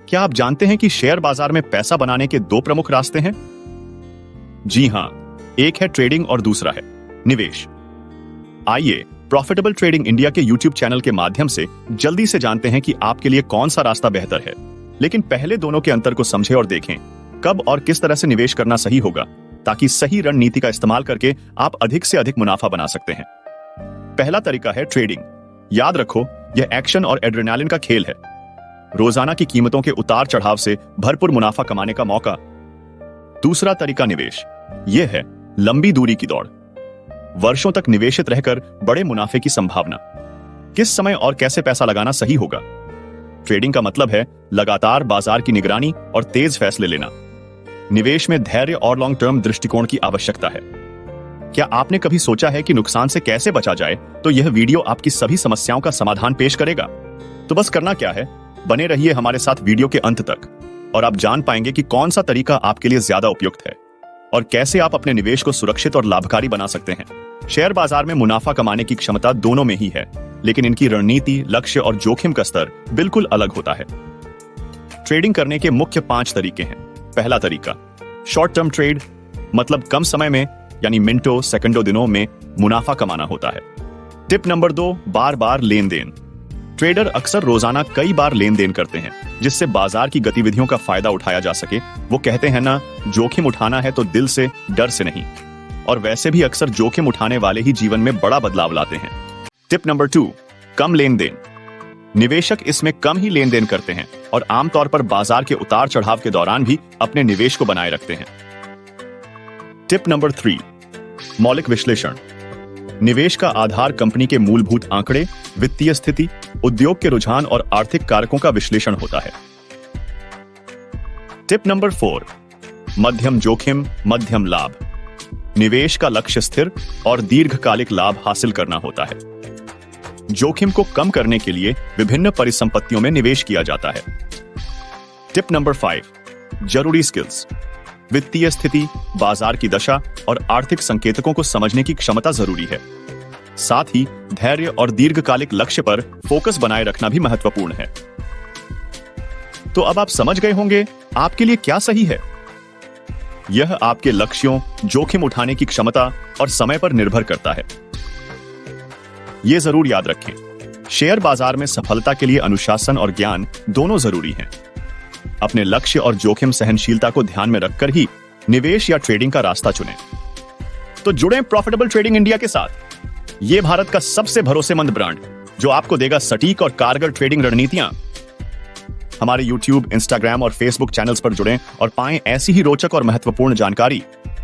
क्या आप जानते हैं कि शेयर बाजार में पैसा बनाने के दो प्रमुख रास्ते हैं? जी हां, एक है ट्रेडिंग और दूसरा है निवेश। आइए प्रॉफिटेबल ट्रेडिंग इंडिया के यूट्यूब चैनल के माध्यम से जल्दी से जानते हैं कि आपके लिए कौन सा रास्ता बेहतर है। लेकिन पहले दोनों के अंतर को समझें और देखें कब और किस तरह से निवेश करना सही होगा, ताकि सही रणनीति का इस्तेमाल करके आप अधिक से अधिक मुनाफा बना सकते हैं। पहला तरीका है ट्रेडिंग। याद रखो, यह एक्शन और एड्रेनालिन का खेल है। रोजाना की कीमतों के उतार चढ़ाव से भरपूर मुनाफा कमाने का मौका। दूसरा तरीका निवेश। यह है लंबी दूरी की दौड़। वर्षों तक निवेशित रहकर बड़े मुनाफे की संभावना। किस समय और कैसे पैसा लगाना सही होगा? ट्रेडिंग का मतलब है लगातार बाजार की निगरानी और तेज फैसले लेना। निवेश में धैर्य और लॉन्ग टर्म दृष्टिकोण की आवश्यकता है। क्या आपने कभी सोचा है कि नुकसान से कैसे बचा जाए? तो यह वीडियो आपकी सभी समस्याओं का समाधान पेश करेगा। तो बस करना क्या है, बने रहिए हमारे साथ वीडियो के अंत तक और आप जान पाएंगे कि कौन सा तरीका आपके लिए ज्यादा उपयुक्त है और कैसे आप अपने निवेश को सुरक्षित और लाभकारी बना सकते हैं। शेयर बाजार में मुनाफा कमाने की क्षमता दोनों में ही है, लेकिन इनकी रणनीति, लक्ष्य और जोखिम का स्तर बिल्कुल अलग होता है। ट्रेडिंग करने के मुख्य 5 तरीके हैं। पहला तरीका शॉर्ट टर्म ट्रेड, मतलब कम समय में यानी मिनटों, सेकंडों, दिनों में मुनाफा कमाना होता है। टिप नंबर 2 बार बार लेन देन। ट्रेडर अक्सर रोजाना कई बार लेन देन करते हैं, जिससे बाजार की गतिविधियों का फायदा उठाया जा सके। वो कहते हैं ना, जोखिम उठाना है तो दिल से, डर से नहीं। और वैसे भी अक्सर जोखिम उठाने वाले ही जीवन में बड़ा बदलाव लाते हैं। टिप नंबर 2 कम लेन देन। निवेशक इसमें कम ही लेन देन करते हैं और आमतौर पर बाजार के उतार चढ़ाव के दौरान भी अपने निवेश को बनाए रखते हैं। टिप नंबर 3 मौलिक विश्लेषण। निवेश का आधार कंपनी के मूलभूत आंकड़े, वित्तीय स्थिति, उद्योग के रुझान और आर्थिक कारकों का विश्लेषण होता है। टिप नंबर 4 मध्यम जोखिम, मध्यम लाभ। निवेश का लक्ष्य स्थिर और दीर्घकालिक लाभ हासिल करना होता है। जोखिम को कम करने के लिए विभिन्न परिसंपत्तियों में निवेश किया जाता है। टिप नंबर 5 जरूरी स्किल्स। वित्तीय स्थिति, बाजार की दशा और आर्थिक संकेतकों को समझने की क्षमता जरूरी है। साथ ही धैर्य और दीर्घकालिक लक्ष्य पर फोकस बनाए रखना भी महत्वपूर्ण है। तो अब आप समझ गए होंगे आपके लिए क्या सही है। यह आपके लक्ष्यों, जोखिम उठाने की क्षमता और समय पर निर्भर करता है। यह जरूर याद रखें, शेयर बाजार में सफलता के लिए अनुशासन और ज्ञान दोनों जरूरी हैं। अपने लक्ष्य और जोखिम सहनशीलता को ध्यान में रखकर ही निवेश या ट्रेडिंग का रास्ता चुनें। तो जुड़ें प्रॉफिटेबल ट्रेडिंग इंडिया के साथ। यह भारत का सबसे भरोसेमंद ब्रांड जो आपको देगा सटीक और कारगर ट्रेडिंग रणनीतियां। हमारे YouTube, Instagram और Facebook चैनल्स पर जुड़ें और पाएं ऐसी ही रोचक और महत्वपूर्ण जानकारी